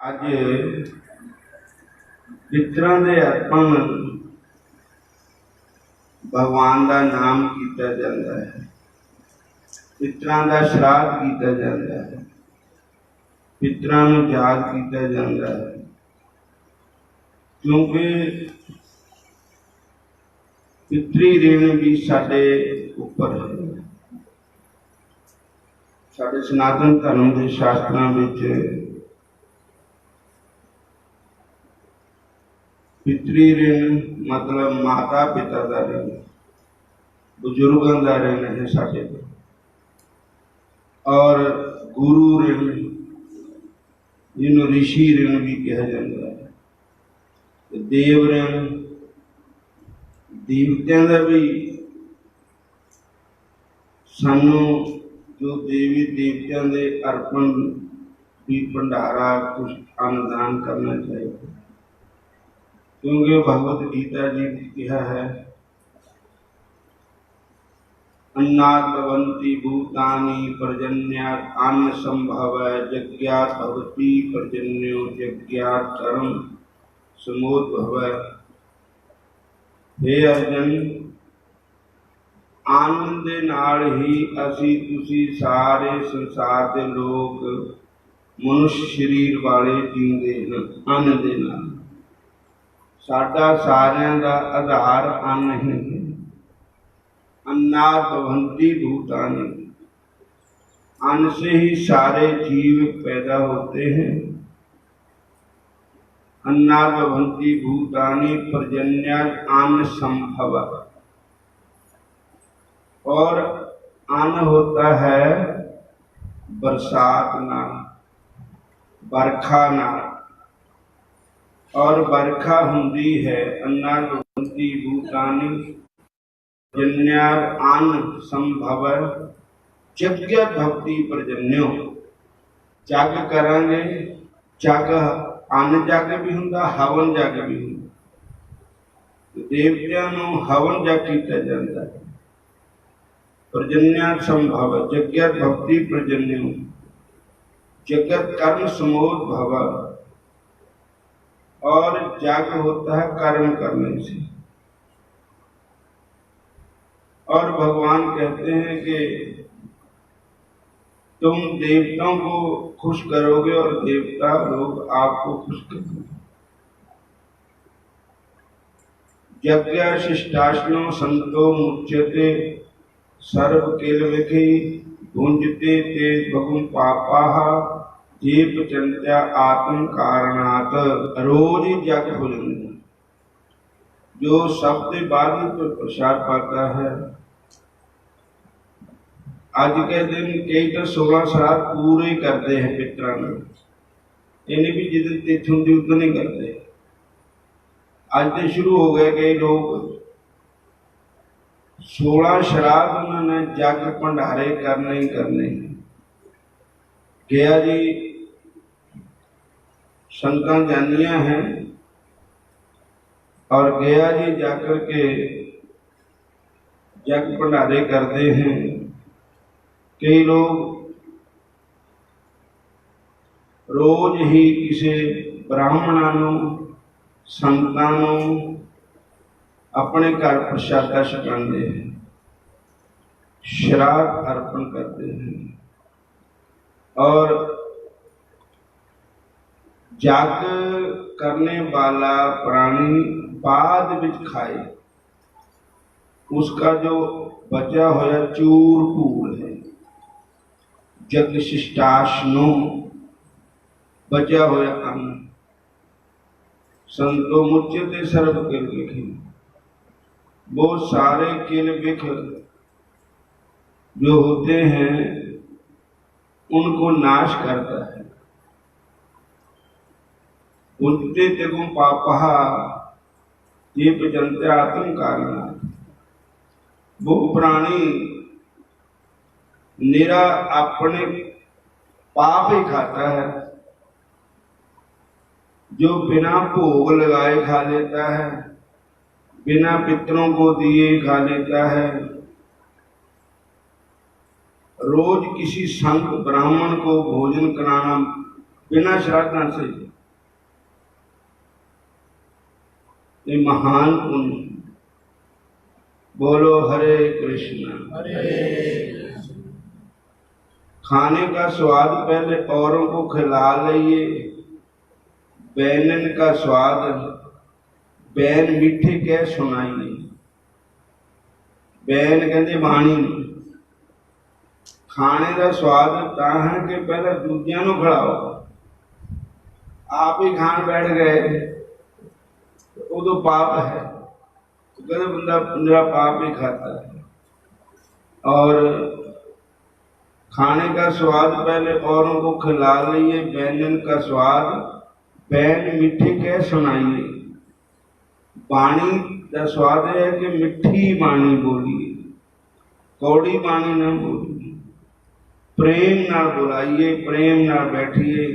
ਅੱਜ पितरां दे अर्पण भगवान का नाम किया जाता है, पितरां का श्राद्ध किया जाता है, पितरां नूं याद किया जाता है। क्योंकि पितरी ऋण भी साडे उपर है। साडे सनातन धर्म के शास्त्रां विच पितरी ऋण मतलब माता पिता का ऋण, बुजुर्गों का ऋण है साडे। और गुरु ऋण जिन्होंने ऋषि ऋण भी कहा जाता है। देव ऋण, देवत्या का भी सानू जो देवी देवत्या के अर्पण भी भंडारा कुछ अन्नदान करना चाहिए। क्योंकि भगवत गीता जी ने कहा है, अन्नात् भवन्ति भूतानि पर्जन्यात् अन्न संभव यज्ञात् भवति पर्जन्यो यज्ञात् कर्म समोद्भव। हे अर्जन, आनंद दे नाल ही असी तुसी सारे संसार के लोग मनुष्य शरीर वाले जींदे हैं। अन्न दे नाल साडा सारियां दा आधार अन्न ही है। अन्नात् भवन्ति भूतानि, अन्न से ही सारे जीव पैदा होते हैं। अन्नात् भवन्ति भूतानि पर्जन्यात् अन्न संभव, और अन्न होता है बरसात नाल, बरखा नाल, और बरखा हुंदी है। अन्नात् भवन्ति भूतानि पर्जन्यात् अन्न संभव यज्ञ भक्ति पर्जन्यो। जग करांगे, जग अन्न जग भी हुंदा, हवन जग भी हुंदा। देवतियां नूं हवन जग कीता जांदा है। पर्जन्यात् संभव यज्ञ भक्ति पर्जन्यो, जगत कर्म समोद्भव, और जग होता है कर्म करने से। और भगवान कहते हैं कि तुम देवताओं को खुश करोगे और देवता लोग आपको खुश करेंगे। यज्ञ शिष्टाश्नो संतो मुच्यते सर्व किल विखि भुंजते ते भगुं पापाः जे पचंत्या आत्म कारणात। रोज ही जग हो जाता। जो सबसे बाद में प्रसाद पाता है, आज के दिन कई तो 16 श्राद्ध पूरे करते हैं पितरां में। इन्हें भी जिस तिथि होंगी उतना नहीं करते। आज तो शुरू हो गए कई लोग 16 श्राद्ध उन्होंने जग भंडारे करने ही करने। गया जी संतां जानियां हैं, और गया जी जाकर के जग भंडारे करते हैं। कई लोग रोज ही किसी ब्राह्मणों नूं संतां नूं अपने घर प्रसादा छकाते हैं, श्राद्ध अर्पण करते हैं। और जग करने वाला प्राणी बाद विच खाए, उसका जो बचा होया चूर भूल है। जग शिष्टाश्नो बचा होया अन्न संतो मुच्यते सर्व किल विखि। वो सारे किल विख जो होते हैं उनको नाश करता है। उनते तेगुं पापः ये पचंत्या आत्म कारणात्। वो प्राणी निरा अपने पाप ही खाता है। जो बिना भोग लगाए खा लेता है, बिना पितरों को दिए खा लेता है, रोज किसी संत ब्राह्मण को भोजन कराना बिना श्राद्ध से ये महान पुण्य। बोलो हरे कृष्ण। खाने का स्वाद पहले औरों को खिला लइए, बैनन का स्वाद बैन मिठे कह सुनाइए। बैन कहते बाणी खाने का स्वाद ता है कि पहले दूजिया नूं खिलाओ, आप ही खान बैठ गए उदो पाप है। तो कहते बंदा मेरा पाप ही खाता है। और खाने का स्वाद पहले औरों को खिला लीजिए, व्यंजन का स्वाद बैन मीठे कह सुनाइए। बाणी का स्वाद है कि मिठी बाणी बोलिए, कौड़ी बाणी ना बोलिए। प्रेम ना बुलाइए, प्रेम ना बैठिए,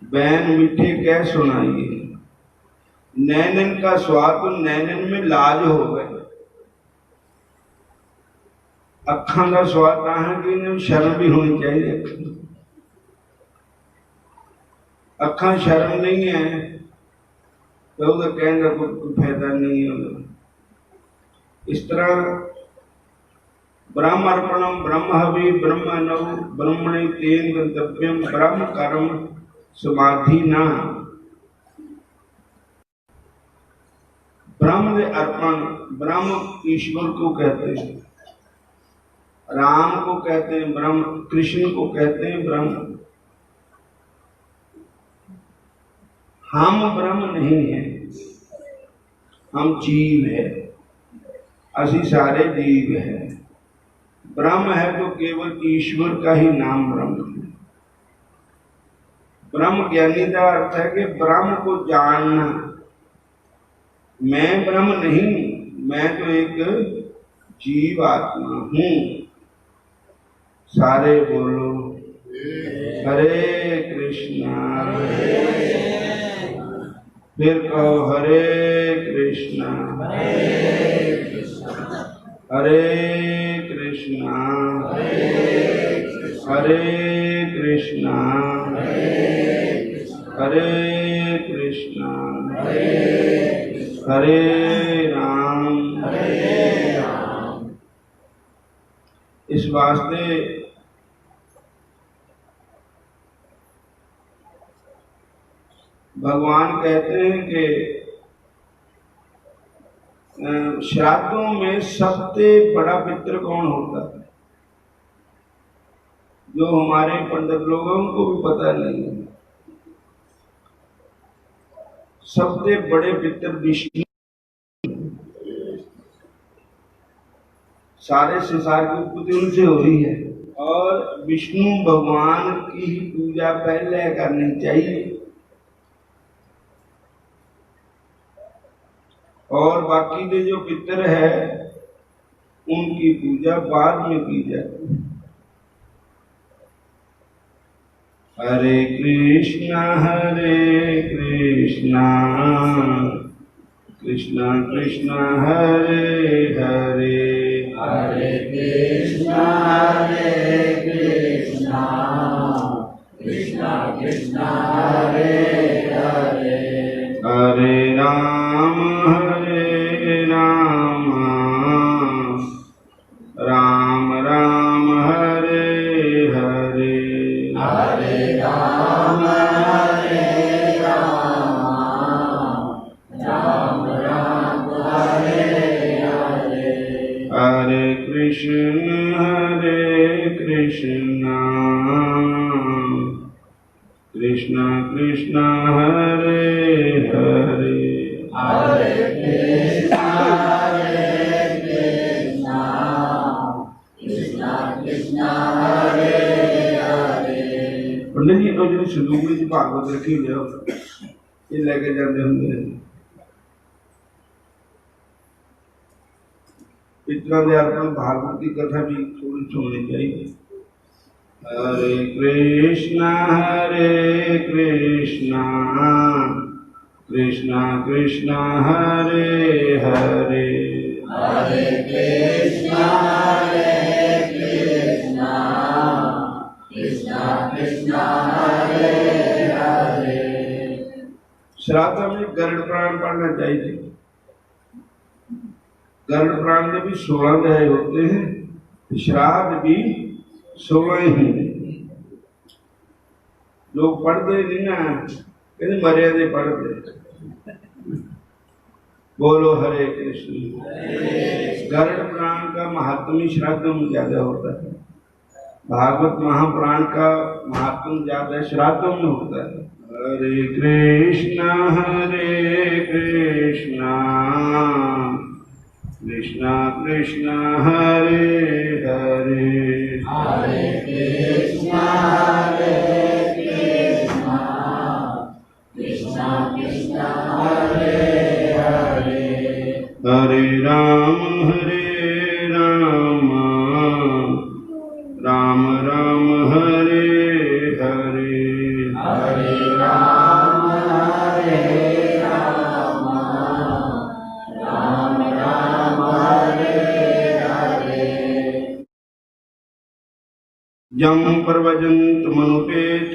बैन मीठे कह सुनाइए। नैनन का स्वाद तो नैनन में लाज हो गए। अखां का स्वाद ता है कि इन्हें शर्म भी होनी चाहिए। अखां शर्म नहीं है तो कहने का कोई फायदा नहीं है। इस तरह ब्रह्म अर्पणम ब्रह्म हवि ब्रह्म नव ब्रह्मणि तेन गंतव्यम ब्रह्म कर्म समाधि ना। ब्रह्म अर्पण, ब्रह्म ईश्वर को कहते हैं, राम को कहते हैं ब्रह्म, कृष्ण को कहते हैं ब्रह्म। हम ब्रह्म नहीं है, हम जीव है, असी सारे जीव है। ब्रह्म है तो केवल ईश्वर का ही नाम ब्रह्म है। ब्रह्म ज्ञानी का अर्थ है कि ब्रह्म को जानना। मैं ब्रह्म नहीं, मैं तो एक जीव आत्मा हूं। सारे बोलो हरे कृष्णा। फिर कहो हरे कृष्णा हरे कृष्णा हरे कृष्णा हरे कृष्णा हरे राम। इस वास्ते भगवान कहते हैं कि श्राद्धों में सबसे बड़ा पितृ कौन होता है? जो हमारे पंडित लोगों को भी पता नहीं है। सबसे बड़े पितृ विष्णु। सारे संसार की उत्पत्ति उनसे हो रही है और विष्णु भगवान की ही पूजा पहले करनी चाहिए और बाकी के जो पितर है उनकी पूजा बाद में की जाती है। हरे कृष्णा कृष्णा कृष्णा हरे हरे हरे कृष्णा कृष्णा कृष्णा हरे हरे हरे राम राम राम हरे हरे हरे राम राम राम हरे हरे हरे कृष्ण कृष्ण कृष्ण हरे हरे हरे कृष्णा कृष्णा कृष्णा हरे हरे। पंडित जी तो जो संदूक में भागवत रखी लिया ये लेके जाते होंगे पितरों के अर्पण भागवत की कथा भी थोड़ी सुननी चाहिए। हरे कृष्णा कृष्णा कृष्णा हरे हरे हरे कृष्णा कृष्णा कृष्णा हरे हरे। श्राद्ध में गरुड़ पुराण पढ़ना चाहिए। गरुड़ पुराण में भी 16 अध्याय होते हैं, श्राद्ध भी 16 ही हैं। लोग पढ़ते नहीं ना, कहते मर्यादे पढ़ते। बोलो हरे कृष्ण। गरुड़ पुराण का महात्म्य श्राद्ध में ज्यादा होता है, भागवत महापुराण का महात्म्य ज्यादा श्राद्ध में होता है। हरे कृष्णा कृष्णा कृष्णा हरे हरे, हरे कृष्णा कृष्णा कृष्णा हरे हरे, हरे राम राम राम हरे हरे, हरे राम राम राम हरे हरे। यम प्रव्रजन्तमनुपेत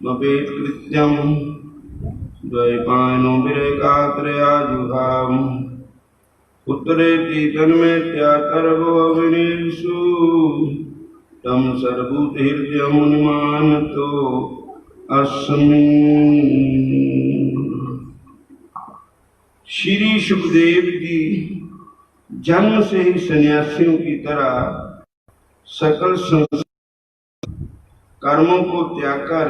मपेत कृत्यं द्वैपायनो विरेकात्रया जुहाम उत्तरेति तन्मेत्यातर्वो अविनेषु तम सर्वभूत हृदय मुनिमानतो अस्मि। श्री सुखदेव जी जन्म से ही सन्यासियों की तरह सकल कर्मों को त्याग कर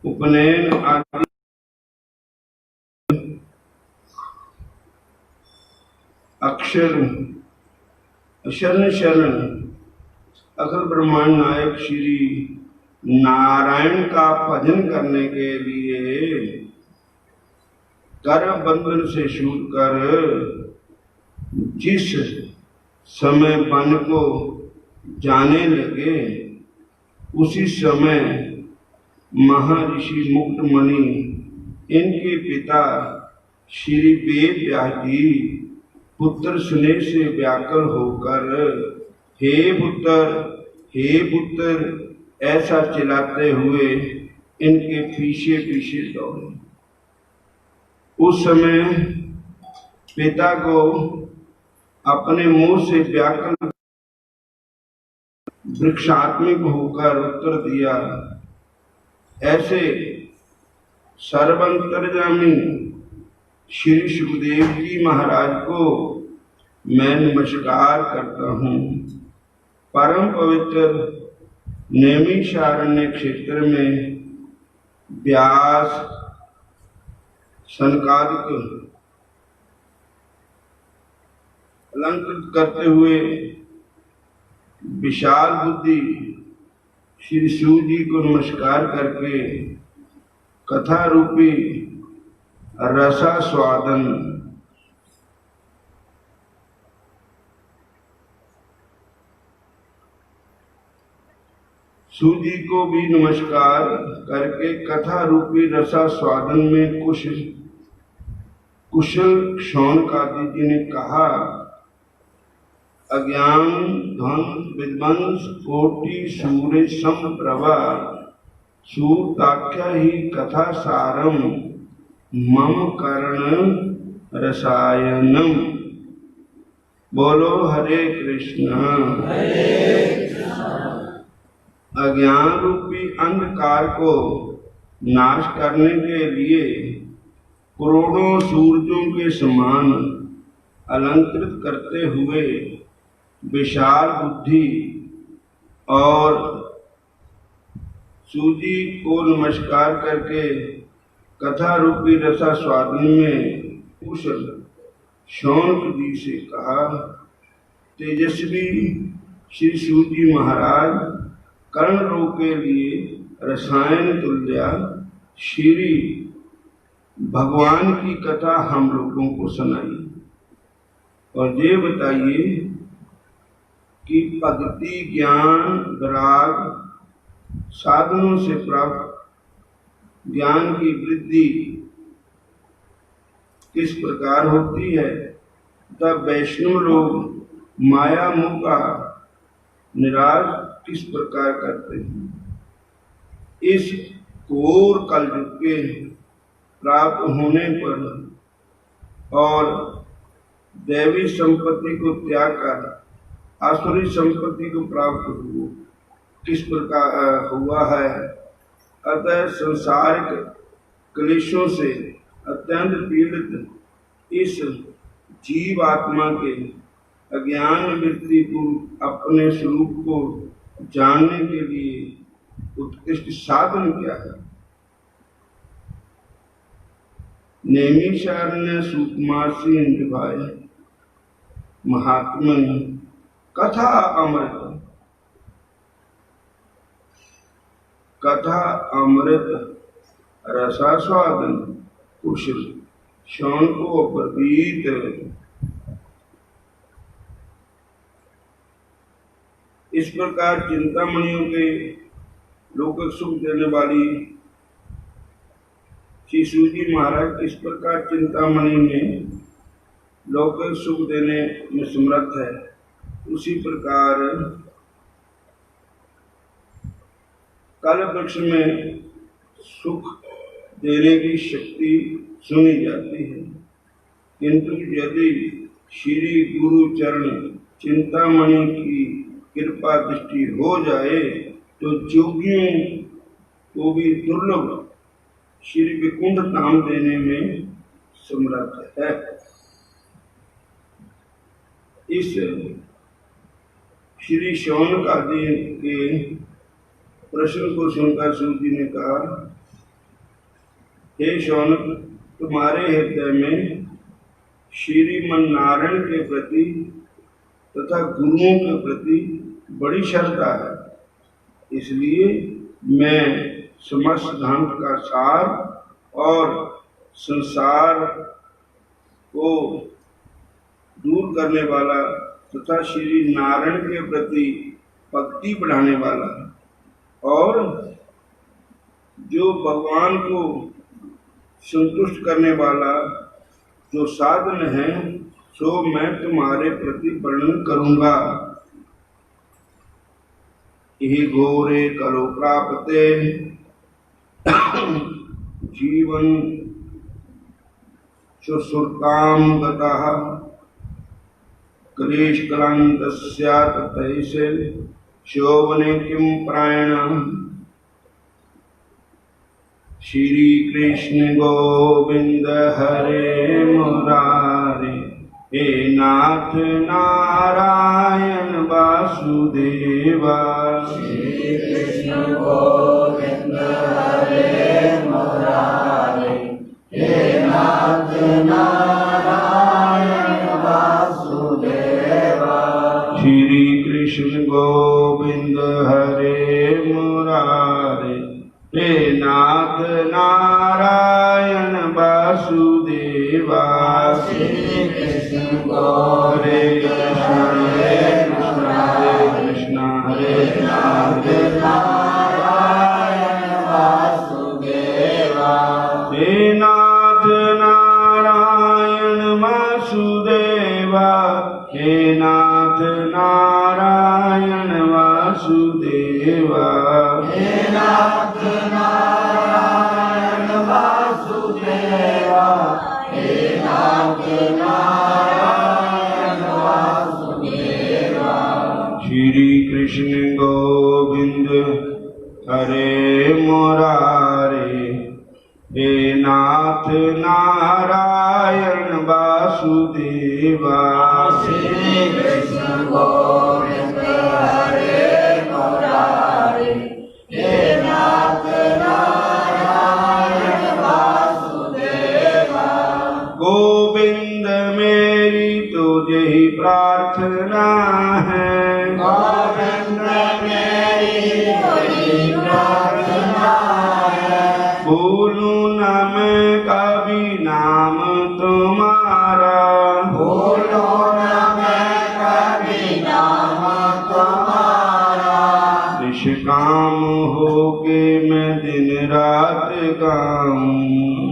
उपनयन आदि शरण अखिल ब्रह्मांड नायक श्री नारायण का भजन करने के लिए कर्म बंधन से छूट कर जिस समय वन को जाने लगे, उसी समय महर्षि मुक्तमणि इनके पिता श्री वेद व्यास जी पुत्र स्नेह से व्याकुल होकर हे पुत्र ऐसा चिल्लाते हुए इनके पीछे पीछे दौड़े। उस समय पिता को अपने मुंह से व्याकुल वृक्षात्मिक होकर उत्तर दिया, ऐसे सर्वंतर्यामी श्री सुखदेव जी महाराज को मैं नमस्कार करता हूँ। परम पवित्र नैमिषारण्य क्षेत्र में व्यास सनकादिक अलंकृत करते हुए विशाल बुद्धि श्री शिव जी को नमस्कार करके कथा रूपी रसास्वादन सूजी को भी नमस्कार करके कथा रूपी रसास्वादन में कुशल शौनकादि जी ने कहा, अज्ञान धन विध्वंस कोटि सूर्य संप्रभा सूताख्या ही कथा सारम मम कर्ण रसायनम। बोलो हरे कृष्णा। अज्ञान रूपी अंधकार को नाश करने के लिए करोड़ों सूरजों के समान अलंकृत करते हुए विशाल बुद्धि और सूजी को नमस्कार करके कथा रूपी रसास्वादन में कुशल शौनक जी से कहा, तेजस्वी श्री सूजी महाराज कर्ण रोग के लिए रसायन तुल्य श्री भगवान की कथा हम लोगों को सुनाई और ये बताइए कि भक्ति ज्ञान विराग साधनों से प्राप्त ज्ञान की वृद्धि किस प्रकार होती है तब वैष्णव लोग माया मोह का निराश किस प्रकार करते हैं। इस घोर कलयुग के प्राप्त होने पर और दैवी संपत्ति को त्याग कर आसुरी संपत्ति को प्राप्त हुआ किस प्रकार हुआ है। अतः संसारिक क्लेशों से अत्यंत पीड़ित इस जीव आत्मा के अज्ञान वृत्ति को अपने स्वरूप को जानने के लिए उत्कृष्ट साधन क्या है। नैमिषारण्य सूक्ष्मासी निभाए महात्मन कथा अमृत रसास्वादन कुशल शौन को प्रतीत। इस प्रकार चिंतामणियों के लौकिक सुख देने वाली श्री सूजी महाराज इस प्रकार चिंतामणि में लौकिक सुख देने में समर्थ है, उसी प्रकार कल वृक्ष में सुख देने की शक्ति सुनी जाती है। किंतु यदि श्री गुरु चरण चिंतामणि की कृपा दृष्टि हो जाए तो जोगियों को भी दुर्लभ श्री विकुंठ धाम देने में समर्थ है। इस श्री शौनक आदि के प्रश्न को सुनकर सूजी ने कहा, हे शौनक, तुम्हारे हृदय में श्रीमन नारायण के प्रति तथा गुरुओं के प्रति बड़ी श्रद्धा है, इसलिए मैं समस्त धर्म का सार और संसार को दूर करने वाला तथा श्री नारायण के प्रति भक्ति बढ़ाने वाला और जो भगवान को संतुष्ट करने वाला जो साधन है सो मैं तुम्हारे प्रति वर्णन करूंगा। यही घोरे करो प्राप्ते जीवन सुसुरताम गतः क्लेश क्लांतस्यात् तैसे शोभने किम प्रायण। श्री कृष्ण गोविंद हरे मुरारे, हे नाथ नारायण वासुदेवा। श्री कृष्ण गोविंद हरे मुरारे, हे नाथ नारायण वासुदेवा। श्री कृष्ण गोविंद हरे मुरारे, हे नाथ नारायण वासुदेवा। श्री कृष्ण गोविंद हरे कृष्ण हरे कृष्ण हरे नारायण वासुदेवा। हे नाथ नारायण वासुदेवा, हे नाथ नारायण वासुदेवा। हे नाथ नारायण वासुदेवा, हे नाथ नारायण वासुदेवा। श्री कृष्ण गोविंद हरे मुरारे, हे नाथ नारायण वासुदेवा। श्री कृष्ण गोविंद हरे मुरारे, हे नाथ नारायण वासुदेवा। गोविंद मेरी तुझे ही प्रार्थना है, गोविंद मेरी तुझी प्रार्थना है। भूलूं न मैं कभी नाम तुम्हारा, भूलो न मैं कभी नाम तुम्हारा। निष्काम होके मैं दिन रात गाऊं,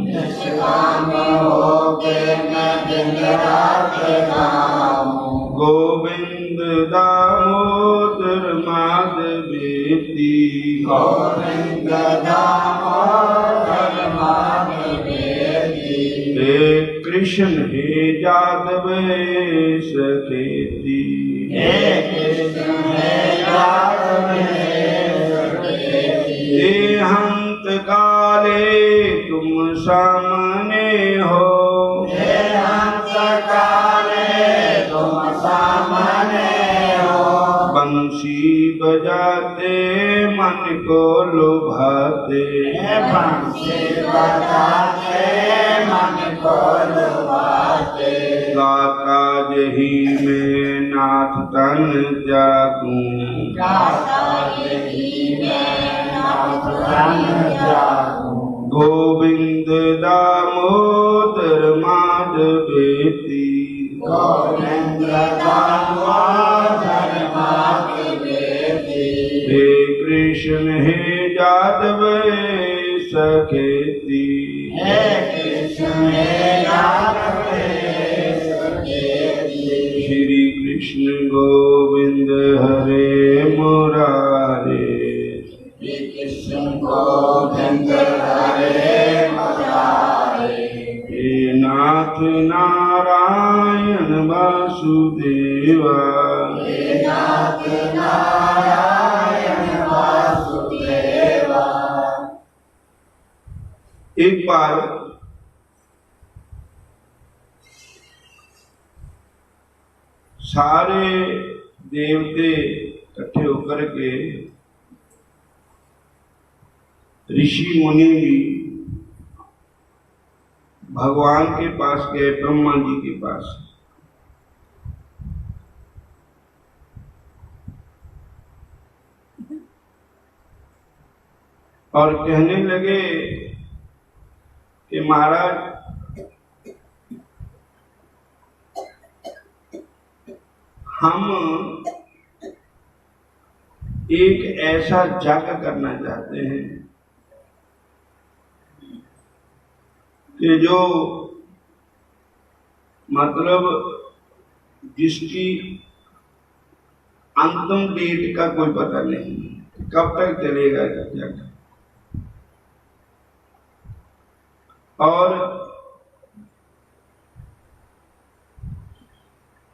निष्काम होके मैं दिन रात गाऊं। गोविंद दामोदर माधवेति, गोविंद दामोदर माधवेति। कृष्ण हे जादव सखेती। हे कृष्ण हे यादव सखेती। देहांत काले तुम सामने हो। देहांत काले तुम सामने हो। बंसी बजाते मन को लुभाते। बंसी बजाते मन को लुभाते। गाता जही में नाथ तन जागूं। गाता यही मैं नाथ तन जागूं। गोविंद दामोदर माधवेति। गोविंद दामोदर माधवेति। हे कृष्ण हे जादव सखेती। हे कृष्ण हे यादव सखेती। श्री कृष्ण गोविंद हरे मुरारे। श्री कृष्ण गोविंद हरे मुरारे। हे नाथ नारायण वासुदेवा। हे नाथ नारायण वासुदेवा। एक बार सारे देवते इकट्ठे होकर के ऋषि मुनि भी भगवान के पास गए, ब्रह्मा जी के पास। और कहने लगे कि महाराज, हम एक ऐसा यज्ञ करना चाहते हैं कि जो मतलब जिसकी अंतिम डेट का कोई पता नहीं, कब तक चलेगा यज्ञ।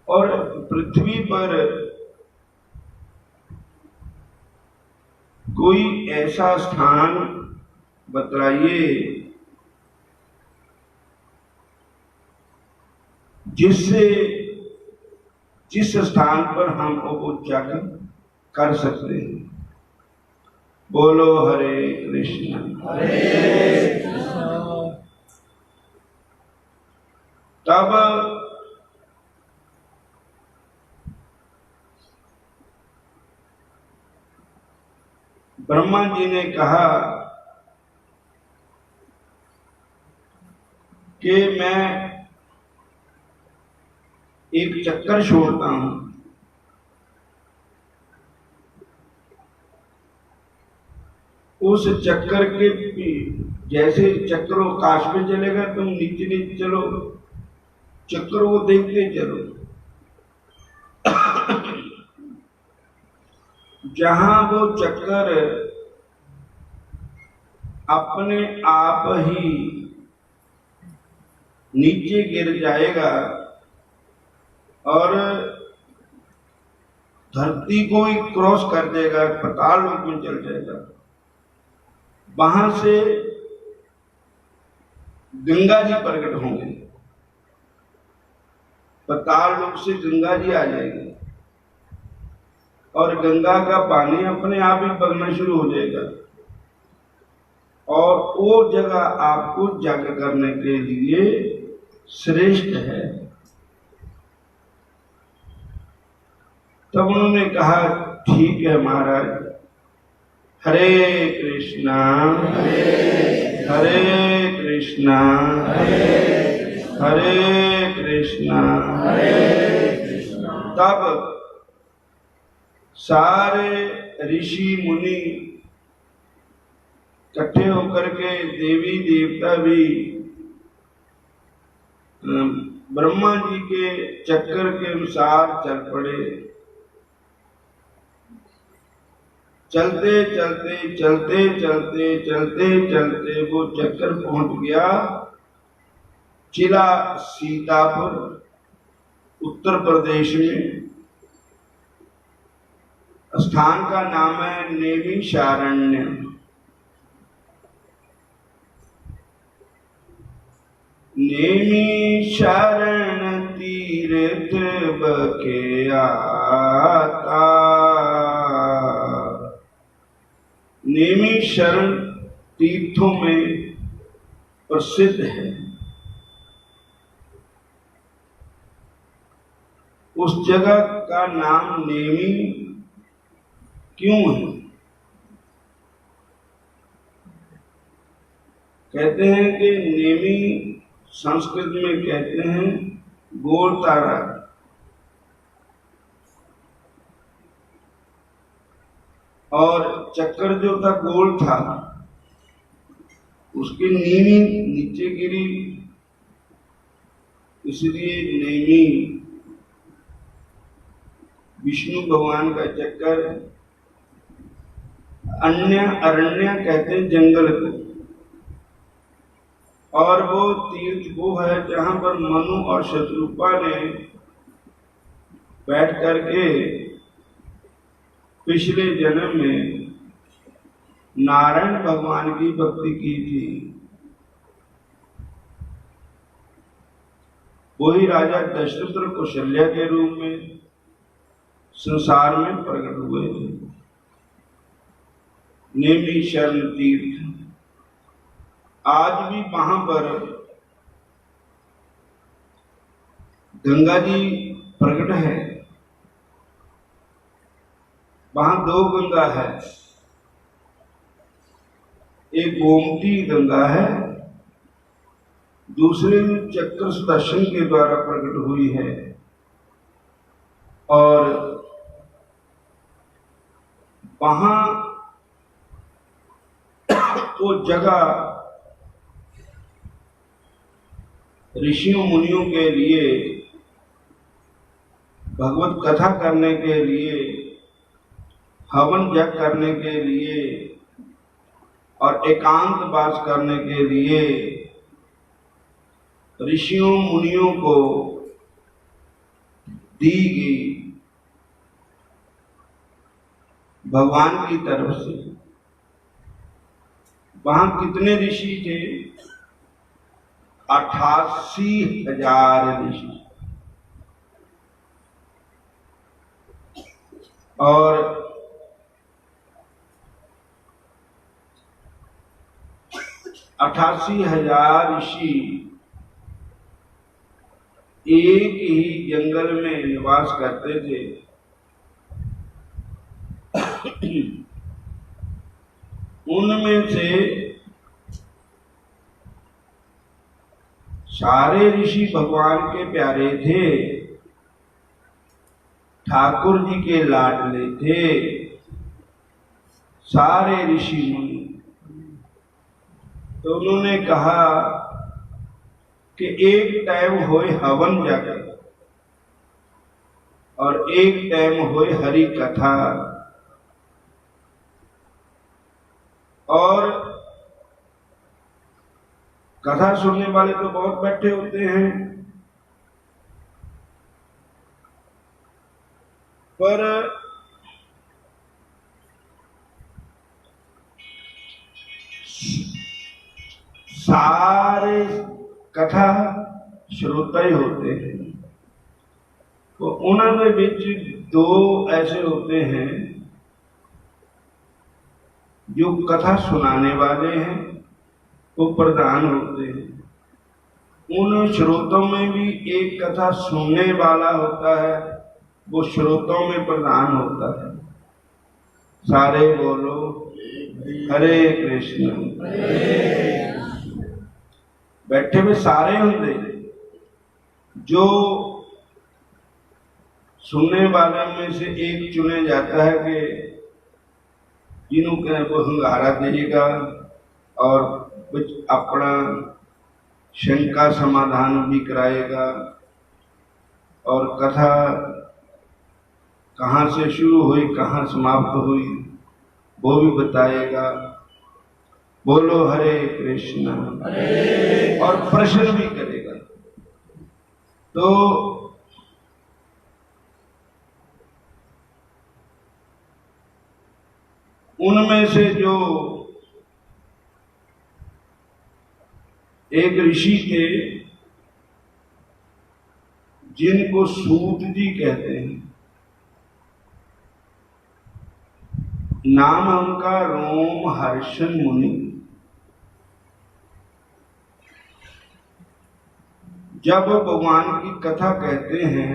और पृथ्वी पर कोई ऐसा स्थान बतलाइए जिस स्थान पर हम वो यज्ञ कर सकते हैं। बोलो हरे कृष्ण। हरे कृष्ण। तब ब्रह्मा जी ने कहा कि मैं एक चक्कर छोड़ता हूं। उस चक्कर के जैसे चक्र आकाश में चलेगा, तुम नीचे नीचे चलो, चक्र को देखते चलो। जहां वो चक्कर अपने आप ही नीचे गिर जाएगा और धरती को ही क्रॉस कर देगा, पाताल लोक में चल जाएगा। वहां से गंगा जी प्रकट होंगे, पाताल लोक से गंगा जी आ जाएगी और गंगा का पानी अपने आप ही बगना शुरू हो जाएगा। और वो जगह आपको यज्ञ करने के लिए श्रेष्ठ है। तब उन्होंने कहा ठीक है महाराज, हरे कृष्णा हरे कृष्णा हरे कृष्णा। तब सारे ऋषि मुनि इकट्ठे होकर के देवी देवता भी ब्रह्मा जी के चक्कर के अनुसार चल पड़े। चलते चलते चलते चलते चलते चलते वो चक्कर पहुंच गया जिला सीतापुर, उत्तर प्रदेश में। स्थान का नाम है नैमिषारण्य। नैमिषारण्य तीर्थ बके आता। नैमिषारण्य तीर्थों में प्रसिद्ध है। उस जगह का नाम नेमी क्यों है? कहते हैं कि नेमी संस्कृत में कहते हैं गोल तारा। और चक्कर जो था गोल था, उसकी नीमी नीचे गिरी, इसलिए नेमी। विष्णु भगवान का चक्कर। अन्य अरण्य कहते हैं जंगल को। और वो तीर्थ वो है जहां पर मनु और शत्रुपा ने बैठ करके पिछले जन्म में नारायण भगवान की भक्ति की थी। वही राजा दशरथ कौशल्या के रूप में संसार में प्रकट हुए थे। नैमिषारण्य तीर्थ आज भी वहां पर गंगा जी प्रकट है। वहां दो गंगा है, एक गोमती गंगा है, दूसरे चक्र सुदर्शन के द्वारा प्रकट हुई है। और वहां वो जगह ऋषियों मुनियों के लिए भगवत कथा करने के लिए, हवन यज्ञ करने के लिए और एकांत वास करने के लिए ऋषियों मुनियों को दी गई भगवान की तरफ से। वहां कितने ऋषि थे? 88,000 ऋषि। और 88,000 ऋषि एक ही जंगल में निवास करते थे। उनमें से सारे ऋषि भगवान के प्यारे थे, ठाकुर जी के लाडले थे, सारे ऋषि मुनि। तो उन्होंने कहा कि एक टाइम होए हवन जाकर और एक टाइम होए हरि कथा। और कथा सुनने वाले तो बहुत बैठे होते हैं, पर सारे कथा श्रोता ही होते हैं। तो उन्होंने बीच दो ऐसे होते हैं जो कथा सुनाने वाले हैं, वो प्रधान होते हैं। उन श्रोतों में भी एक कथा सुनने वाला होता है, वो श्रोतों में प्रधान होता है। सारे बोलो हरे कृष्ण। बैठे हुए सारे होंगे, जो सुनने वाले में से एक चुने जाता है कि जिन्हों को हंगारा देगा और कुछ अपना शंका समाधान भी कराएगा और कथा कहाँ से शुरू हुई कहाँ समाप्त हुई वो भी बताएगा। बोलो हरे कृष्ण। और प्रश्न भी करेगा। तो उनमें से जो एक ऋषि थे जिनको सूत जी कहते हैं, नाम उनका रोमहर्षण मुनि। जब भगवान की कथा कहते हैं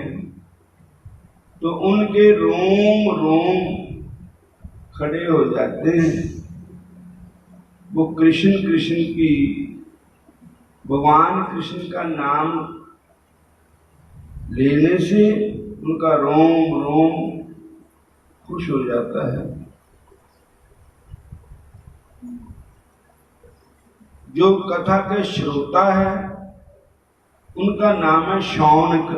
तो उनके रोम रोम खड़े हो जाते हैं। वो कृष्ण कृष्ण की, भगवान कृष्ण का नाम लेने से उनका रोम रोम खुश हो जाता है। जो कथा के श्रोता है उनका नाम है शौनक।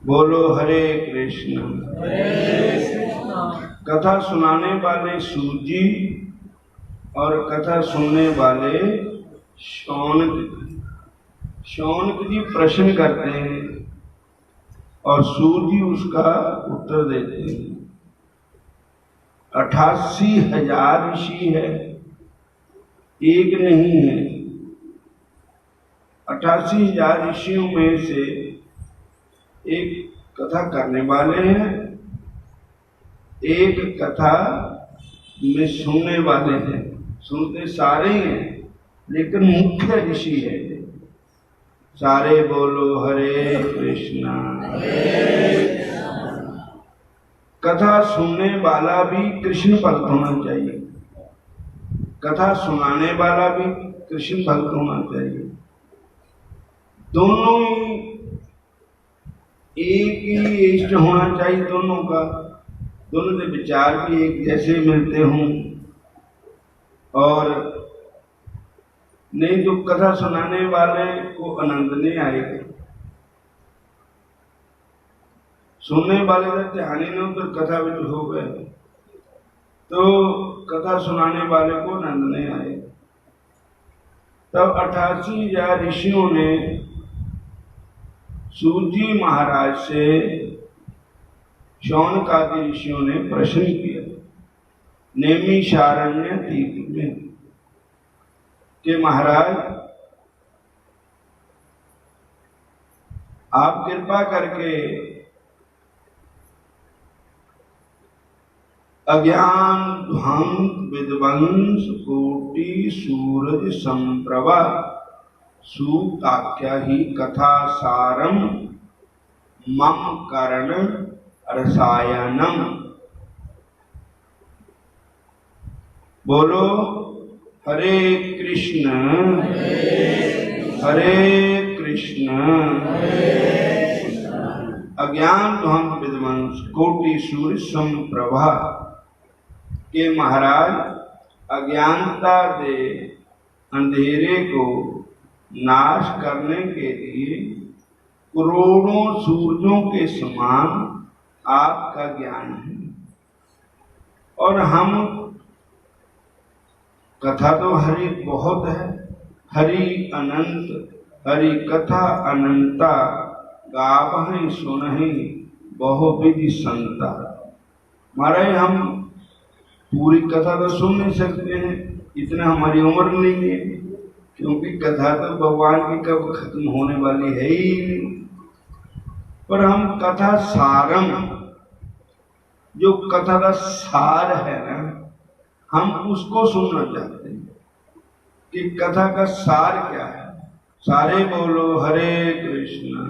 बोलो हरे कृष्ण। कथा सुनाने वाले सूत जी और कथा सुनने वाले शौनक। शौनक जी प्रश्न करते हैं और सूत जी उसका उत्तर देते हैं। 88,000 ऋषि है, एक नहीं है। 88,000 ऋषियों में से एक कथा करने वाले हैं, एक कथा में सुनने वाले हैं। सुनते सारे हैं लेकिन मुख्य ऋषि है। सारे बोलो हरे कृष्णा। कथा सुनने वाला भी कृष्ण भक्त होना चाहिए, कथा सुनाने वाला भी कृष्ण भक्त होना चाहिए। दोनों ही एक ही इष्ट होना चाहिए दोनों का, दोनों के विचार भी एक जैसे मिलते हों। और नहीं तो कथा सुनाने वाले को आनंद नहीं आएगा, सुनने वाले का ध्यान ही नहीं, तो कथा भी हो गए तो कथा सुनाने वाले को आनंद नहीं आएगा। तब 88,000 ऋषियों ने सूत जी महाराज से, शौनक आदि ऋषियों ने प्रश्न किया नैमिषारण्य द्वीप में कि महाराज आप कृपा करके अज्ञान ध्वंस विध्वंस कोटि सूरज संप्रभा सूताख्या ही कथा सारम मम कर्ण रसायनम। बोलो हरे कृष्ण हरे कृष्ण। अज्ञान ध्वंस विध्वंस कोटि सूर्य संप्रभा के महाराज अज्ञानता दे अंधेरे को नाश करने के लिए करोड़ों सूरजों के समान आपका ज्ञान है। और हम कथा तो हरि बहुत है, हरि अनंत, हरि कथा अनंता गावहि सुनहि बहुविधि संता। महाराज हम पूरी कथा तो सुन नहीं सकते हैं, इतना हमारी उम्र नहीं है, क्योंकि कथा तो भगवान की कब खत्म होने वाली है ही नहीं। पर हम कथा सारम, जो कथा का सार है ना, हम उसको सुनना चाहते हैं कि कथा का सार क्या है। सारे बोलो हरे कृष्ण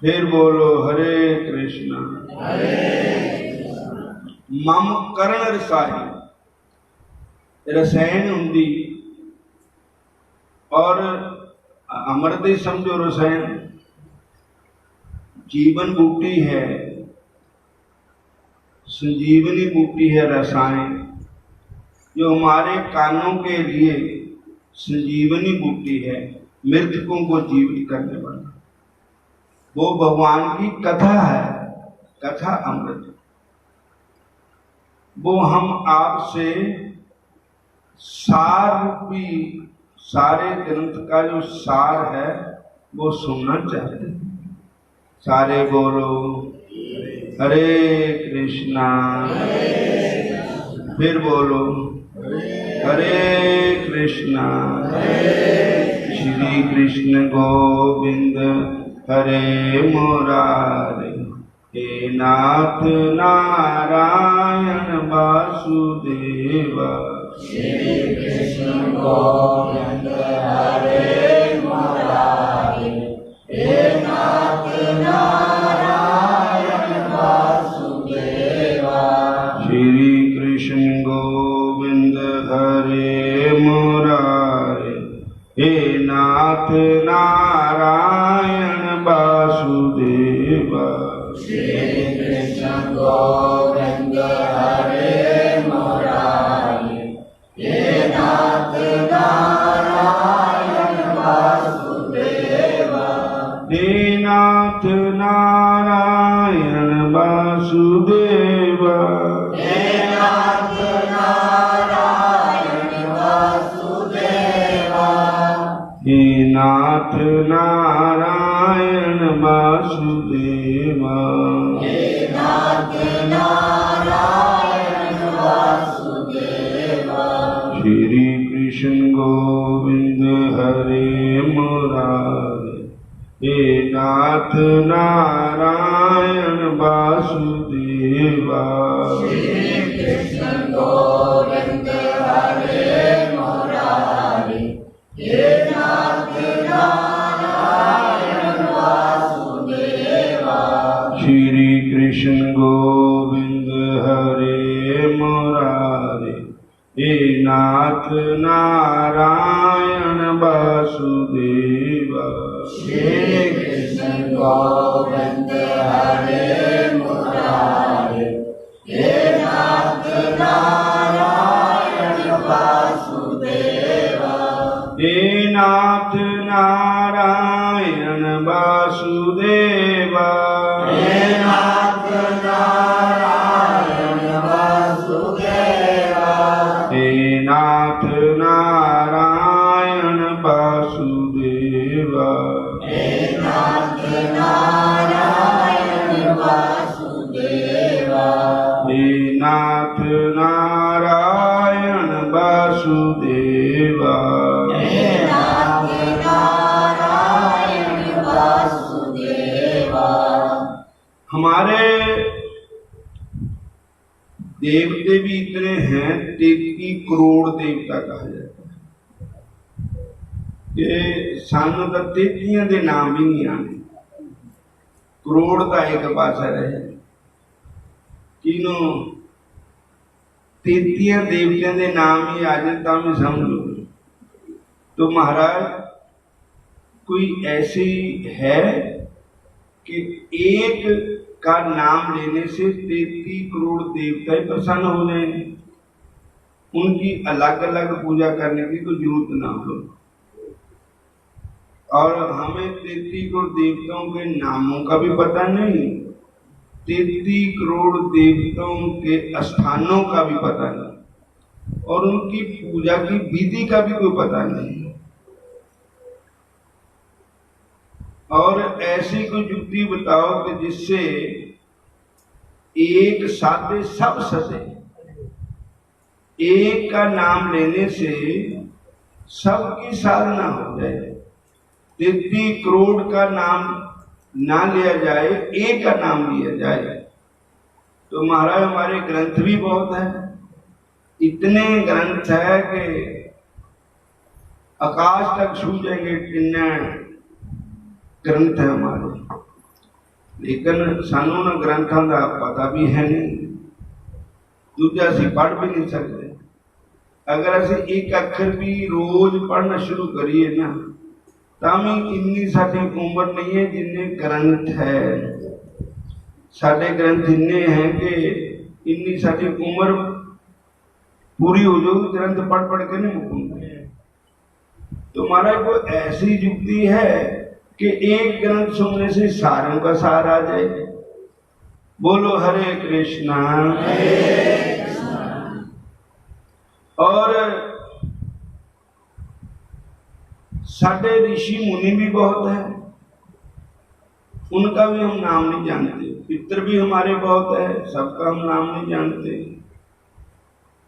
फिर बोलो हरे कृष्ण। मम कर्ण रसायन, रसायन हुंदी और अमृत समझो रसायन। जीवन बूटी है, संजीवनी बूटी है रसायन, जो हमारे कानों के लिए संजीवनी बूटी है, मृतकों को जीवित करने वाला। वो भगवान की कथा है, कथा अमृत। वो हम आपसे सार रूपी सारे ग्रंथ का जो सार है वो सुनना चाहते हैं। सारे बोलो हरे कृष्णा, फिर बोलो हरे कृष्णा, श्री कृष्ण गोविंद हरे मुरारे, हे नाथ नारायण वासुदेवा। श्री कृष्ण गोविंद हरे मुरारे, हे नाथ नारायण वासुदेवा। श्री कृष्ण गोविंद हरे मुरारे, हे नाथ नारायण वासुदेवा। श्री कृष्ण गोविंद हरे मुरारे, हे नाथ नारायण वासुदेवा। हे नाथ नारायण वासुदेवा। हे नाथ नारायण वासुदेवा। हे नाथ नारायण वासुदेवा। हे नाथ नारायण वासुदेवा। श्री कृष्ण गोविंद हरे मुरारे, हे नाथ नारायण वासुदेवा। श्री कृष्ण गोविंद हरे मुरारे, हे नाथ नारायण वासुदेवा। श्री कृष्ण गोविंद हरे मुरारे, हे नाथ नारायण वासुदेवा। श्री कृष्ण गोविंद हरे मुरारे, हे नाथ नारायण वासुदेवा। हे नाथ नारायण वासुदेवा। हे नाथ नारायण वासुदेवा। हे नाथ नारायण वासुदेवा। हे नाथ नारायण वासुदेवा। हे नाथ नारायण वासुदेवा। हे नाथ नारायण वासुदेवा। हमारे देवते भी इतने हैं, 33 करोड़ देवता कहा जाता है। ये सानू तो 33 के नाम भी नहीं आने, करोड़ का एक पासा रहे। तीनों 33 देवतियों के नाम ही आ जाए तो मैं समझ लो। तो महाराज कोई ऐसी है कि एक का नाम लेने से 33 करोड़ देवता ही प्रसन्न हो जाएंगे, उनकी अलग अलग पूजा करने की कोई जरूरत ना हो। और हमें 33 करोड़ देवताओं के नामों का भी पता नहीं, 33 करोड़ देवताओं के स्थानों का भी पता नहीं, और उनकी पूजा की विधि का भी कोई पता नहीं। और ऐसी कोई युक्ति बताओ कि जिससे एक साधे सब सधे, एक का नाम लेने से सबकी साधना हो जाए। 33 करोड़ का नाम ना लिया जाए, एक का नाम लिया जाए। तो महाराज हमारे ग्रंथ भी बहुत है, इतने ग्रंथ है कि आकाश तक छू जाएंगे, इतने ग्रंथ है हमारे। लेकिन सानू ना ग्रंथों का पता भी है नहीं, दूजा असीं पढ़ भी नहीं सकते। अगर असीं एक अक्षर भी रोज पढ़ना शुरू करिए ना, तामी इन्नी साडी उम्र नहीं है जिन्ने ग्रंथ है। साडे ग्रंथ इन्ने हैं कि इन्नी साडी उम्र पूरी हो जाएगी, ग्रंथ पढ़ पढ़ के नहीं मुकूंगे। तो महाराज को ऐसी युक्ति है कि एक ग्रंथ सुनने से सारों का सार आ जाए। बोलो हरे कृष्णा। और साढ़े ऋषि मुनि भी बहुत है, उनका भी हम नाम नहीं जानते। पितर भी हमारे बहुत है, सबका हम नाम नहीं जानते।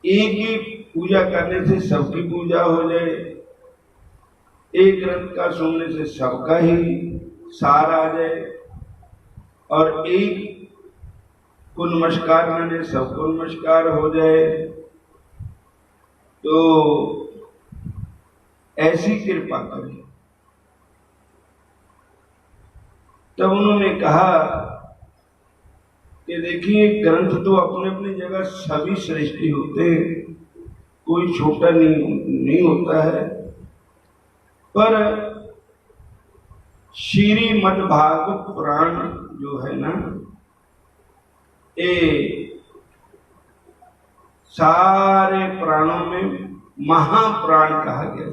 एक ही पूजा करने से सबकी पूजा हो जाए, एक ग्रंथ का सुनने से सबका ही सार आ जाए, और एक को नमस्कार करने सबको नमस्कार हो जाए, तो ऐसी कृपा करें। तब उन्होंने कहा कि देखिए, ग्रंथ तो अपने अपनी जगह सभी सृष्टि होते हैं, कोई छोटा नहीं होता है, पर श्रीमद् भागवत पुराण जो है ना, ये सारे पुराणों में महापुराण कहा गया।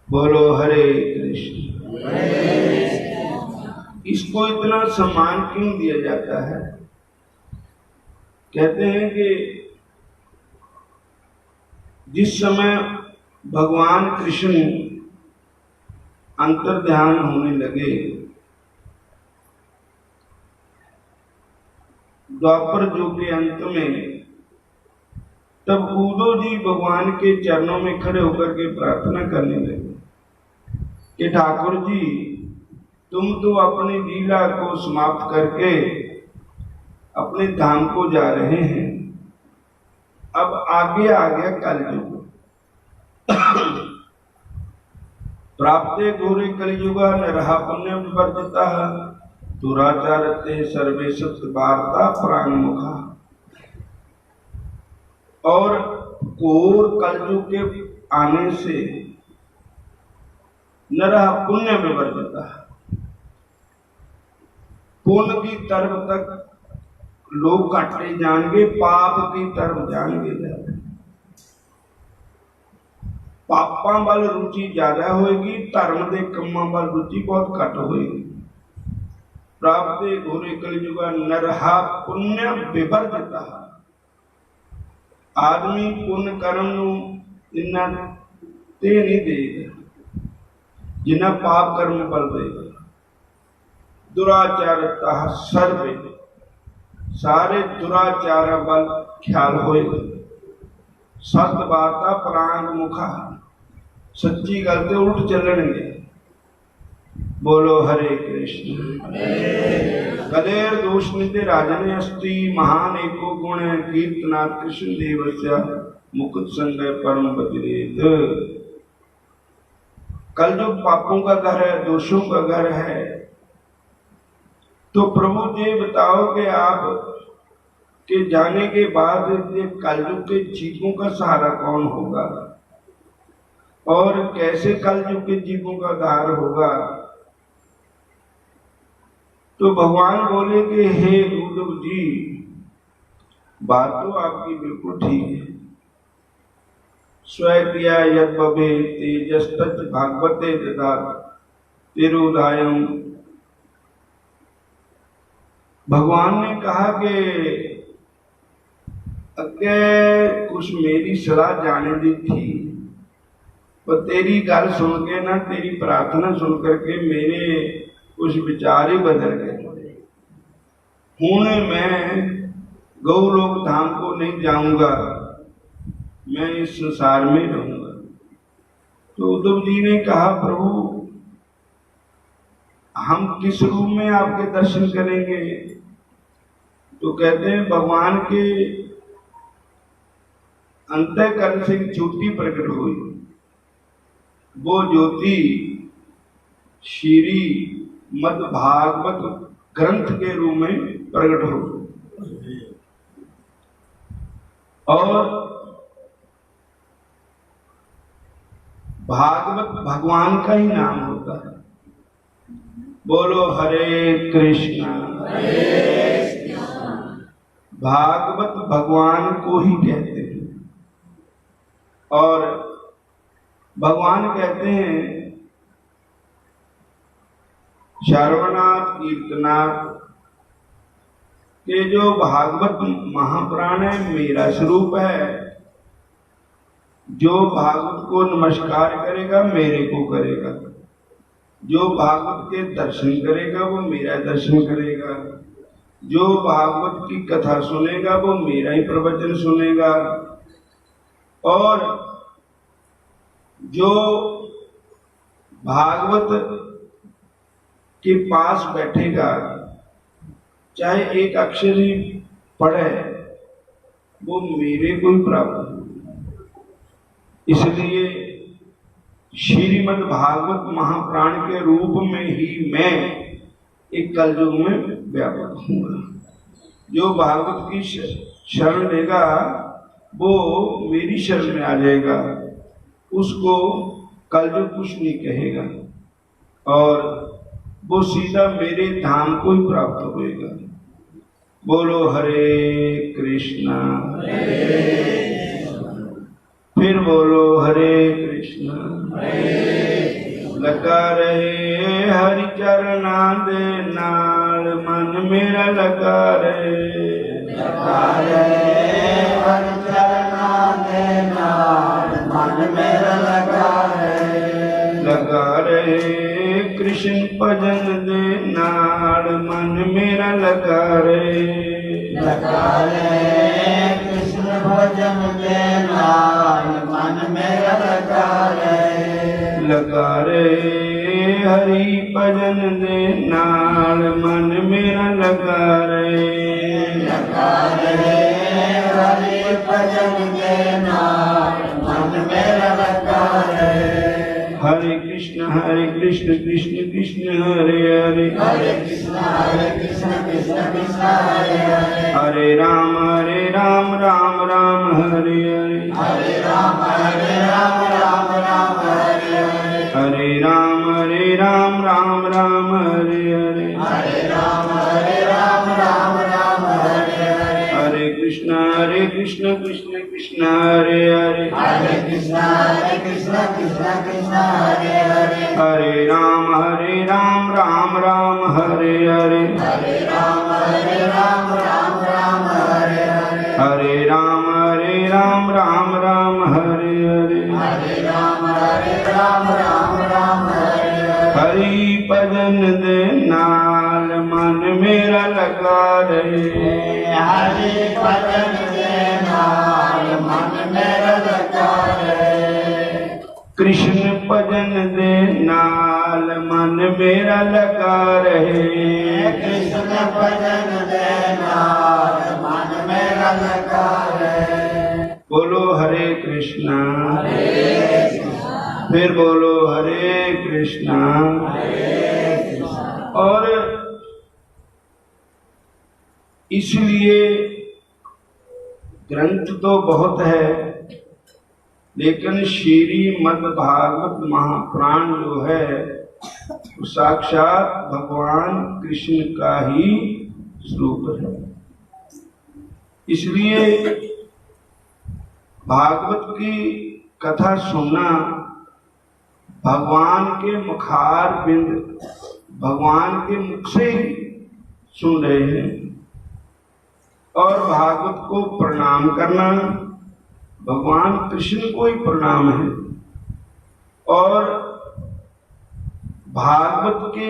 बोलो हरे कृष्ण। इसको इतना सम्मान क्यों दिया जाता है? कहते हैं कि जिस समय भगवान कृष्ण अंतर्ध्यान होने लगे, द्वापर युग के अंत में, तब उद्धव जी भगवान के चरणों में खड़े होकर के प्रार्थना करने लगे कि ठाकुर जी, तुम तो अपनी लीला को समाप्त करके अपने धाम को जा रहे हैं, अब आगे आ गया कलयुग। प्राप्ते घोरे कलयुग नरहा पुण्य विवर्जिता दुराचारते सर्वे सत्य वार्ता प्राण मुखा। और घोर कलयुग के आने से नरहा पुण्य विवर्जिता, पुण्य की तरफ तक लोग काटते जाएंगे, पाप की तरफ जाएंगे। पापां वाल रुचि ज्यादा होगी, धर्म के कामों वाल रुचि बहुत घट होगी। प्राप्ते घोरे कलयुग नरहा पुण्य विवर्जिता। आदमी पुण्य कर्म इन्ना ते नहीं देगा जिन्ना पाप कर्म बल देगा। दुराचारता सर्वे, सारे दुराचार बल ख्याल होएगा। सत्य वार्ता प्राण मुखा, सच्ची गल ते उल्ट चलणगे। बोलो हरे कृष्ण। कलेर दोष नित्य राजने अस्ति महान एको गुण कीर्तनाथ कृष्ण देवस्य मुकुट संगय परम बतिरेत। कलयुग पापों का घर है, दोषों का घर है। तो प्रभु ये बताओ कि आप के जाने के बाद ये कलयुग के जीवों का सहारा कौन होगा, और कैसे कलयुग के जीवों का उद्धार होगा? तो भगवान बोले कि हे उद्धव जी, बात तो आपकी बिल्कुल ठीक है। स्वयं यद बभे तेजस्तच भागवते ददात तिरुदायम। भगवान ने कहा कि अगे कुछ मेरी सलाह जाने दी थी, पर तेरी गल सुन के ना, तेरी प्रार्थना सुन करके मेरे कुछ विचार ही बदल गए। हूँ मैं गौलोक धाम को नहीं जाऊंगा, मैं इस संसार में रहूंगा। तो उद्धव जी ने कहा, प्रभु हम किस रूप में आपके दर्शन करेंगे? तो कहते हैं भगवान के अंतःकरण से ज्योति प्रकट हुई। वो ज्योति श्री मद् भागवत ग्रंथ के रूप में प्रकट हो, और भागवत भगवान का ही नाम होता है। बोलो हरे कृष्णा। भागवत भगवान को ही कहते हैं, और भगवान कहते हैं श्रवणात् कीर्तनात्, के जो भागवत महापुराण है मेरा स्वरूप है। जो भागवत को नमस्कार करेगा मेरे को करेगा, जो भागवत के दर्शन करेगा वो मेरा दर्शन करेगा, जो भागवत की कथा सुनेगा वो मेरा ही प्रवचन सुनेगा, और जो भागवत के पास बैठेगा चाहे एक अक्षर ही पढ़े वो मेरे को ही प्राप्त होगा। इसलिए श्रीमद् भागवत महाप्राण के रूप में ही मैं एक कलयुग में व्यापक हूँगा। जो भागवत की शरण लेगा वो मेरी शरण में आ जाएगा, उसको कलयुग कुछ नहीं कहेगा और वो सीधा मेरे धाम को ही प्राप्त होएगा। बोलो हरे कृष्णा, फिर बोलो हरे कृष्णा। लगा रहे हरि चरना दे नाल मन मेरा लगा रहे, लगा रहे हरि चरना दे नाल मन मेरा लगा रहे, लगा रहे कृष्ण भजन दे नाल मन मेरा लगा रहे, लगा रहे कृष्ण भजन दे नाल मन मेरा लगा रहे, लगा रहे हरि भजन दे नाल मन मेरा लगा रहे, लगा रहे हरि भजन दे नाल मन मेरा लगा रहे। हरे कृष्ण कृष्ण कृष्ण हरे हरे, हरे कृष्ण कृष्ण कृष्ण हरे हरे, हरे राम राम राम हरे हरे, हरे राम राम राम हरे हरे, हरे राम राम हरे हरे, हरे राम राम हरे हरे, हरे कृष्ण कृष्ण कृष्ण हरे हरे, हरे कृष्ण कृष्ण कृष्ण हरे हरे, हरे राम राम राम हरे हरे, हरे राम राम हरे हरे, हरे राम राम हरे हरे, हरे राम राम हरे हरे, हरि भजन दे नाल मन मेरा लगा रहे, हरि भजन दे नाल मन मेरा लगा रहे, कृष्ण भजन दे नाल मन मेरा लगा रहे, कृष्ण भजन दे नाल मन मेरा लगा रहे। बोलो हरे कृष्णा, फिर बोलो हरे कृष्णा। और इसलिए ग्रंथ तो बहुत है, लेकिन श्रीमद् भागवत महाप्राण जो है वो साक्षात भगवान कृष्ण का ही स्वरूप है। इसलिए भागवत की कथा सुनना भगवान के मुखार बिंद, भगवान के मुख से ही सुन रहे हैं, और भागवत को प्रणाम करना भगवान कृष्ण को ही प्रणाम है, और भागवत के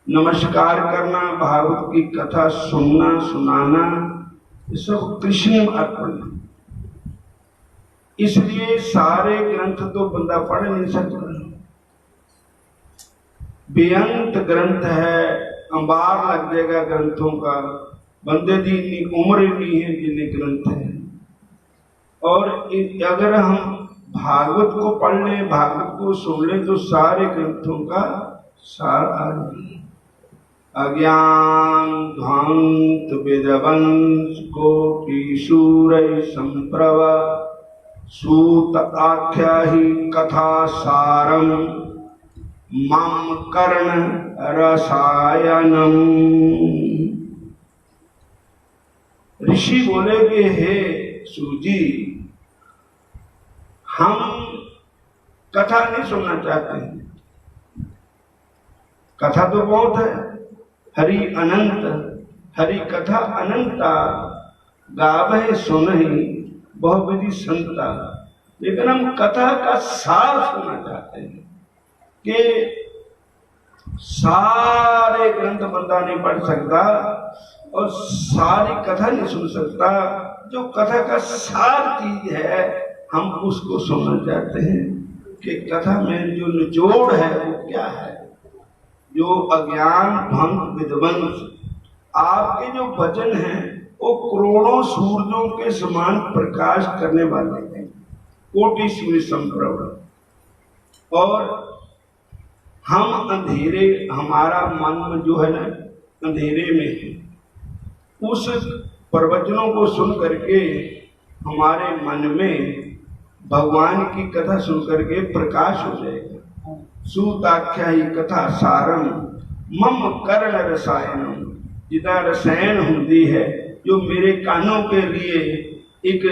नमस्कार करना, भागवत की कथा सुनना सुनाना ये सब कृष्ण अर्पण है। इसलिए सारे ग्रंथ तो बंदा पढ़ नहीं सकता, बेअंत ग्रंथ है, अंबार लग जाएगा ग्रंथों का, बंदे की इतनी उम्र ही नहीं है जितने ग्रंथ है। और अगर हम भागवत को पढ़ लें, भागवत को सुन लें तो सारे ग्रंथों का सार आ जाए। अज्ञान ध्वांत वेदवंश कोटि सूरय संप्रभ सूत आख्या ही कथा सारम मम कर्ण रसायनम। ऋषि बोले कि हे सूजी, हम कथा नहीं सुनना चाहते हैं, कथा तो बहुत है, हरि अनंत, हरि कथा अनंता गावै सुनहि बहुविधि संता, लेकिन हम कथा का सार सुनना चाहते हैं कि सारे ग्रंथ बंदा नहीं पढ़ सकता और सारी कथा नहीं सुन सकता। जो कथा का सार चीज है हम उसको सुनना चाहते हैं कि कथा में जो निचोड़ है वो क्या है। जो अज्ञान भंग विध्वंस, आपके जो वचन हैं वो करोड़ों सूरजों के समान प्रकाश करने वाले हैं, कोटि सूर्य संप्रभ। और हम अंधेरे, हमारा मन जो है ना अंधेरे में है, उस प्रवचनों को सुन करके हमारे मन में भगवान की कथा सुन करके प्रकाश हो जाएगा। सूताख्या ही कथा सारम मम कर्ण रसायनम, जितना रसायन होती है जो मेरे कानों के लिए एक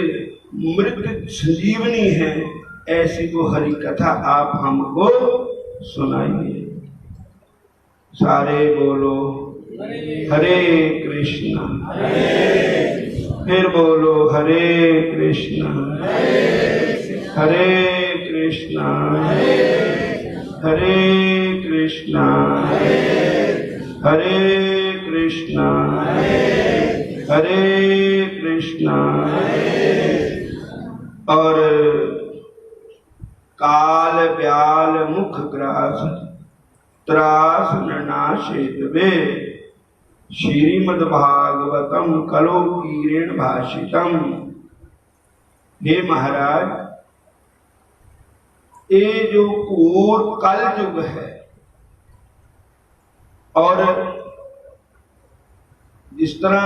मृत संजीवनी है, ऐसी को हरि कथा आप हमको सुनाइए। सारे बोलो हरे कृष्णा, फिर बोलो हरे कृष्णा हरे कृष्णा हरे कृष्णा हरे कृष्णा हरे कृष्णा। और काल ब्याल मुख ग्रास त्रास ननाशेत वे, श्रीमद्भागवतम कलो कीरेण भाषितम। हे महाराज, ये जो घोर कल युग है और जिस तरह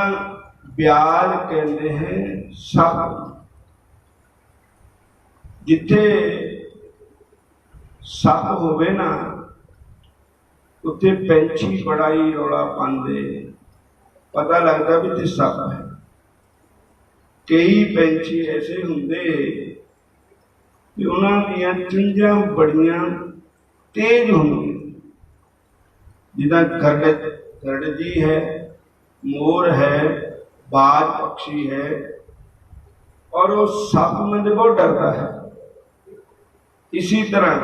ब्याल कहते हैं सप, जिथे सप होवे ना उत्थे पंछी बड़ा ही रौला पाते, पता लगता भी इत्थे सप है। कई पंछी ऐसे होंगे कि उन्होंने चुंझां बड़ियां तेज होंगी, जिदा गरड़ जी है, मोर है, बाज पक्षी है, और वो सप में बहुत डरता है। इसी तरह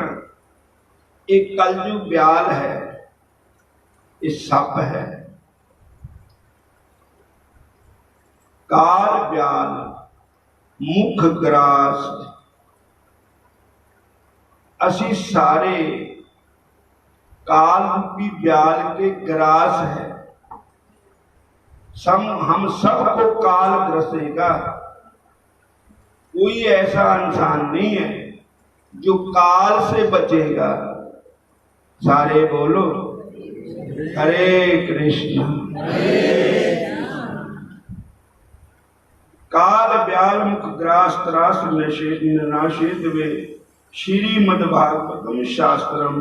एक कलयुग ब्याल है, ये सप है। काल ब्याल मुख ग्रास, असी सारे काल रूपी ब्याल के ग्रास है। हम सबको काल ग्रसेगा। कोई ऐसा इंसान नहीं है जो काल से बचेगा। सारे बोलो हरे कृष्णा। काल ब्याल मुख ग्रास त्रास नाशेत वे, श्रीमद्भागवतम शास्त्रम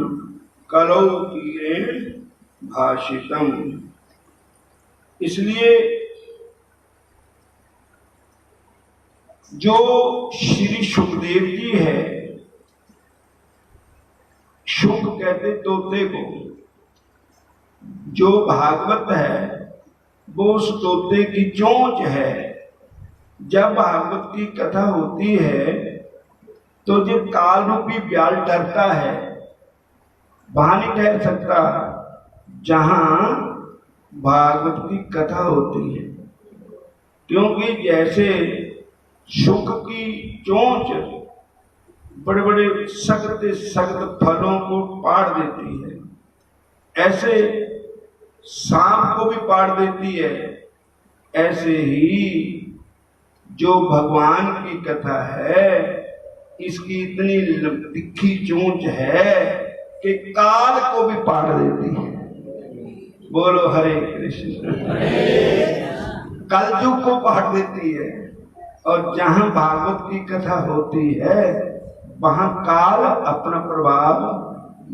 कलौ कीरेण भाषितम। इसलिए जो श्री सुखदेव जी है, शुक कहते तोते को, जो भागवत है वो उस तोते की चोंच है। जब भागवत की कथा होती है तो जब काल रूपी ब्याल डरता है, वहां नहीं ठहर सकता जहां भागवत की कथा होती है, क्योंकि जैसे शुक की चोंच बड़े बड़े सख्त सख्त फलों को पाड़ देती है, ऐसे सांप को भी पाड़ देती है। ऐसे ही जो भगवान की कथा है, इसकी इतनी तिखी चोंच है कि काल को भी पाड़ देती है। बोलो हरे कृष्ण। कलयुग को पाड़ देती है, और जहां भागवत की कथा होती है वहां काल अपना प्रभाव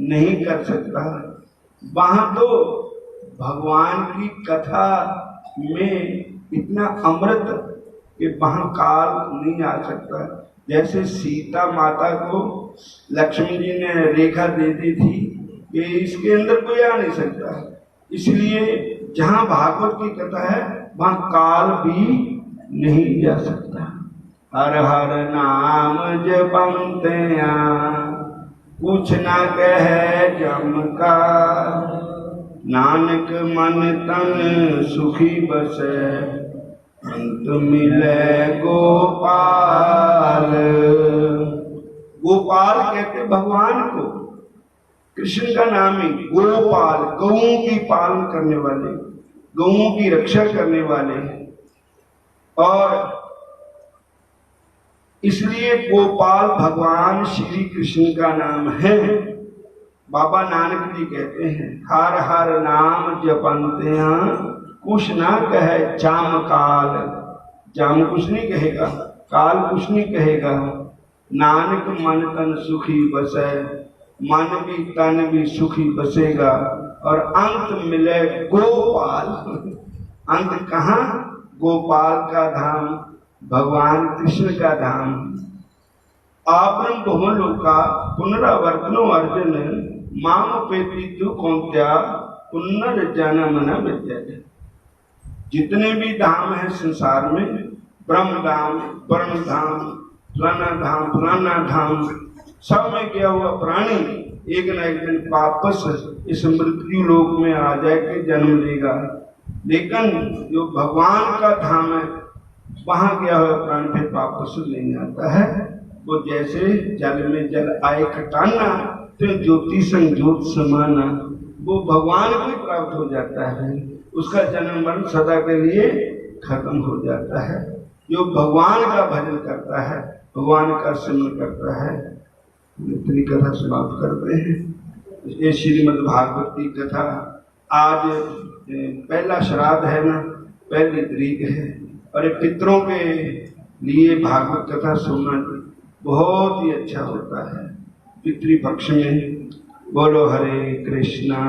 नहीं कर सकता। वहां तो भगवान की कथा में इतना अमृत कि वहां काल नहीं आ सकता। जैसे सीता माता को लक्ष्मण जी ने रेखा दे दी थी कि इसके अंदर कोई आ नहीं सकता, इसलिए जहां भागवत की कथा है वहां काल भी नहीं जा सकता। हर हर नाम जपंतिया कुछ न कहे जम का, नानक मन तन सुखी बसे अंत मिले गोपाल। गोपाल कहते भगवान को, कृष्ण का नाम ही गोपाल, गौओं की पालन करने वाले, गौओं की रक्षा करने वाले। और इसलिए गोपाल भगवान श्री कृष्ण का नाम है। बाबा नानक जी कहते हैं हर हर नाम जपंतिया कुछ ना कहे जाम काल। जाम कुछ नहीं कहेगा, काल कुछ नहीं कहेगा। नानक मन तन सुखी बसे, मन भी तन भी सुखी बसेगा। और अंत मिले गोपाल। अंत कहाँ? गोपाल का धाम, भगवान कृष्ण का धाम। आब्रम बहुलोका पुनरावर्तनो अर्जुन माम पेति तु कौंत्या पुनर्जन्म न विद्यते। जितने भी धाम है संसार में, ब्रह्म धाम, वर्ण धाम, फलाना धाम, सब में गया हुआ प्राणी एक न एक दिन वापस इस मृत्यु लोक में आ जाके जन्म लेगा। लेकिन जो भगवान का धाम है वहां गया हुआ प्राणी फिर वापस नहीं आता है। वो जैसे जल में जल आए खटाना तो ज्योति संग ज्योत समाना, वो भगवान को प्राप्त हो जाता है। उसका जन्म मरण सदा के लिए खत्म हो जाता है। जो भगवान का भजन करता है, भगवान का स्मरण करता है। इतनी कथा समाप्त करते हैं। ये श्रीमद् भागवत की कथा। आज पहला श्राद्ध है ना, पहली तारीख है, और ये पितरों के लिए भागवत कथा सुनना बहुत ही अच्छा होता है पितृपक्ष में। बोलो हरे कृष्णा।